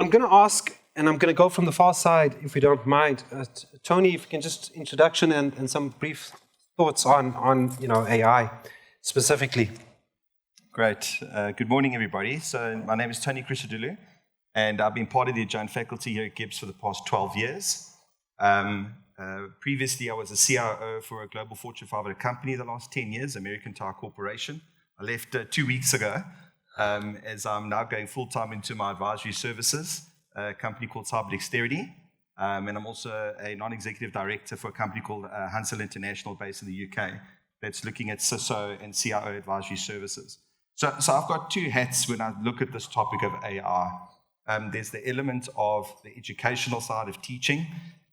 I'm going to ask, and I'm going to go from the far side, if we don't mind. Tony, if you can just introduction and some brief thoughts on AI specifically. Great. Good morning, everybody. So my name is Tony Christodoulou, and I've been part of the adjunct faculty here at GIBS for the past 12 years. Previously, I was a CIO for a global Fortune 500 company the last 10 years, American Tire Corporation. I left 2 weeks ago, as I'm now going full-time into my advisory services, a company called Cyber Dexterity. And I'm also a non-executive director for a company called Hansel International based in the UK that's looking at CISO and CIO advisory services. So I've got two hats when I look at this topic of AI. There's the element of the educational side of teaching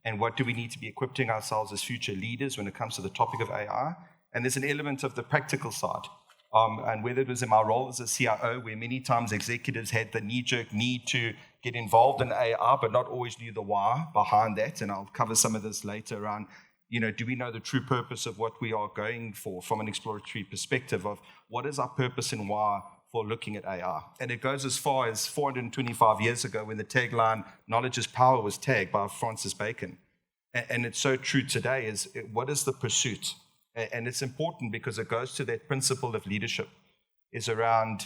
and what do we need to be equipping ourselves as future leaders when it comes to the topic of AI. And there's an element of the practical side. And whether it was in my role as a CIO, where many times executives had the knee-jerk need to get involved in AI, but not always knew the why behind that. And I'll cover some of this later around, do we know the true purpose of what we are going for from an exploratory perspective of what is our purpose and why for looking at AI? And it goes as far as 425 years ago when the tagline, knowledge is power, was tagged by Francis Bacon. And it's so true today is, what is the pursuit? And it's important because it goes to that principle of leadership, is around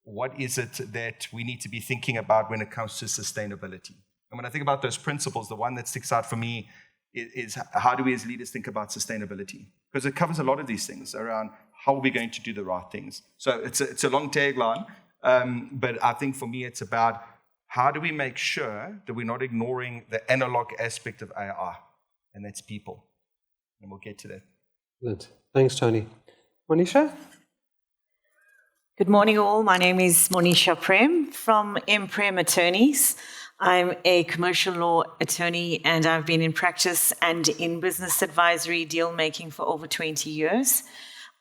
what is it that we need to be thinking about when it comes to sustainability. And when I think about those principles, the one that sticks out for me is how do we as leaders think about sustainability? Because it covers a lot of these things around how are we going to do the right things. So it's a long tagline, but I think for me it's about how do we make sure that we're not ignoring the analog aspect of AI, and that's people. And we'll get to that. Good. Thanks, Tony. Monisha? Good morning, all. My name is Monisha Prem from M. Prem Attorneys. I'm a commercial law attorney, and I've been in practice and in business advisory deal making for over 20 years.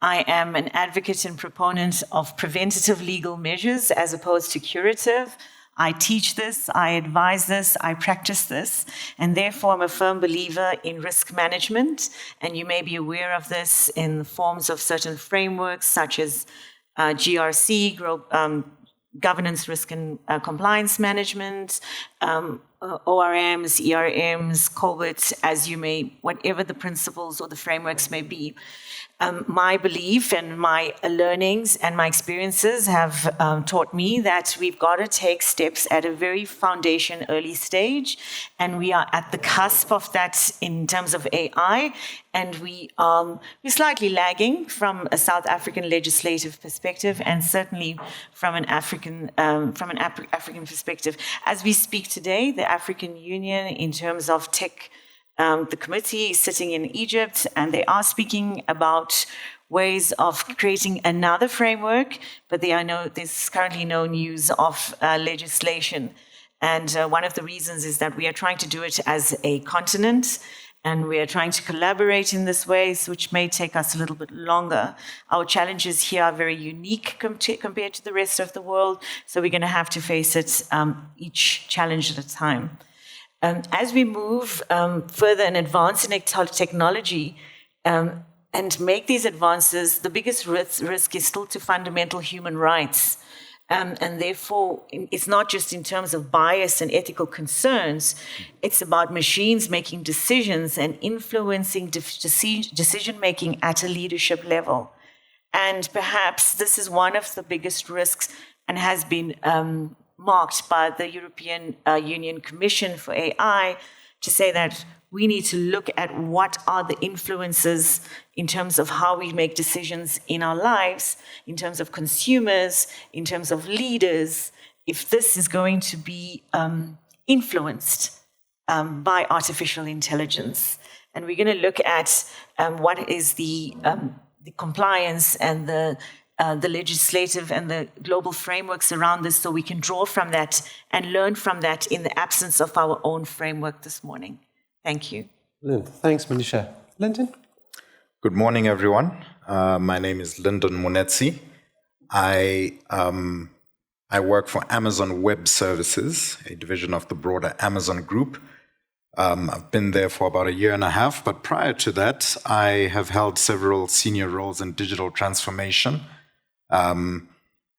I am an advocate and proponent of preventative legal measures as opposed to curative. I teach this, I advise this, I practice this, and therefore I'm a firm believer in risk management. And you may be aware of this in the forms of certain frameworks such as GRC, governance, risk and compliance management, ORMs, ERMs, COBIT, whatever the principles or the frameworks may be. My belief and my learnings and my experiences have taught me that we've got to take steps at a very foundation early stage, and we are at the cusp of that in terms of AI, and we're slightly lagging from a South African legislative perspective, and certainly from an African perspective. As we speak today, the African Union, in terms of tech, the committee is sitting in Egypt, and they are speaking about ways of creating another framework, but there's currently no news of legislation. And one of the reasons is that we are trying to do it as a continent, and we are trying to collaborate in this way, which may take us a little bit longer. Our challenges here are very unique compared to the rest of the world, so we're going to have to face it each challenge at a time. As we move further and advance in technology and make these advances, the biggest risk is still to fundamental human rights. And therefore, it's not just in terms of bias and ethical concerns, it's about machines making decisions and influencing decision-making at a leadership level. And perhaps this is one of the biggest risks and has been marked by the European Union Commission for AI to say that we need to look at what are the influences in terms of how we make decisions in our lives, in terms of consumers, in terms of leaders, if this is going to be influenced by artificial intelligence. And we're going to look at what is the compliance and the legislative and the global frameworks around this, so we can draw from that and learn from that in the absence of our own framework this morning. Thank you. Thanks, Monisha. Lyndon? Good morning, everyone. My name is Lyndon Munetsi. I work for Amazon Web Services, a division of the broader Amazon Group. I've been there for about 1.5 years, but prior to that, I have held several senior roles in digital transformation.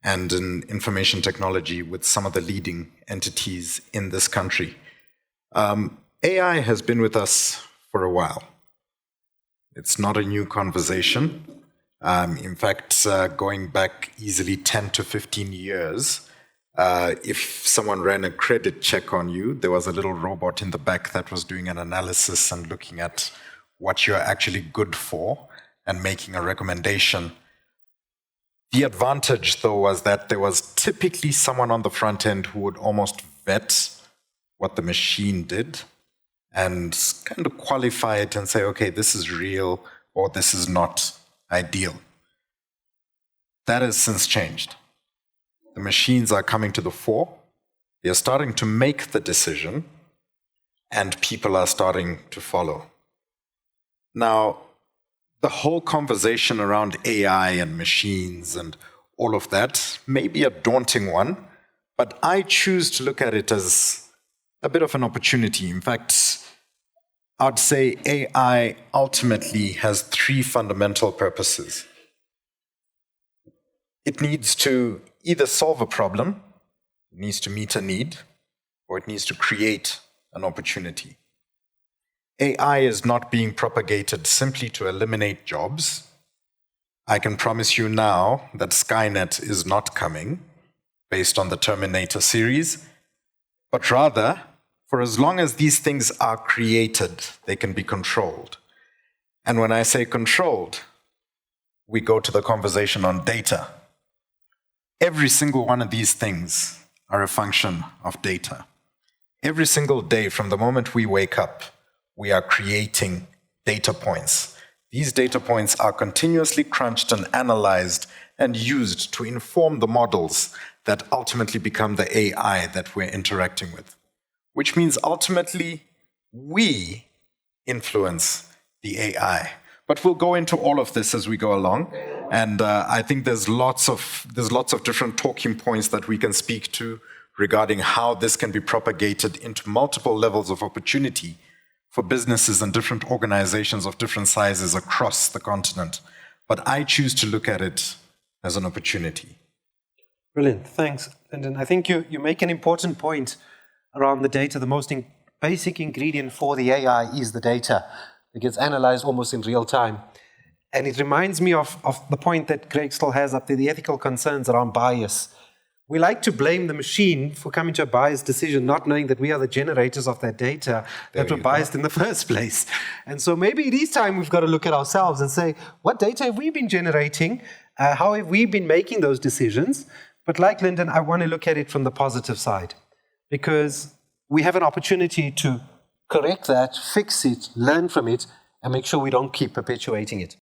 and in information technology with some of the leading entities in this country. AI has been with us for a while. It's not a new conversation. In fact, going back easily 10 to 15 years, if someone ran a credit check on you, there was a little robot in the back that was doing an analysis and looking at what you're actually good for and making a recommendation. The advantage, though, was that there was typically someone on the front end who would almost vet what the machine did and kind of qualify it and say, okay, this is real or this is not ideal. That has since changed. The machines are coming to the fore. They're starting to make the decision, and people are starting to follow. Now, the whole conversation around AI and machines and all of that may be a daunting one, but I choose to look at it as a bit of an opportunity. In fact, I'd say AI ultimately has three fundamental purposes. It needs to either solve a problem, it needs to meet a need, or it needs to create an opportunity. AI is not being propagated simply to eliminate jobs. I can promise you now that Skynet is not coming based on the Terminator series, but rather, for as long as these things are created, they can be controlled. And when I say controlled, we go to the conversation on data. Every single one of these things are a function of data. Every single day, from the moment we wake up, we are creating data points. These data points are continuously crunched and analyzed and used to inform the models that ultimately become the AI that we're interacting with, which means ultimately we influence the AI. But we'll go into all of this as we go along. And I think there's lots of different talking points that we can speak to regarding how this can be propagated into multiple levels of opportunity for businesses and different organizations of different sizes across the continent. But I choose to look at it as an opportunity. Brilliant, thanks, Lyndon. I think you make an important point around the data. The most basic ingredient for the AI is the data. It gets analyzed almost in real time. And it reminds me of the point that Greg still has up there, the ethical concerns around bias. We like to blame the machine for coming to a biased decision, not knowing that we are the generators of that data that were biased in the first place. And so maybe it is time we've got to look at ourselves and say, what data have we been generating? How have we been making those decisions? But like Lyndon, I want to look at it from the positive side, because we have an opportunity to correct that, fix it, learn from it, and make sure we don't keep perpetuating it.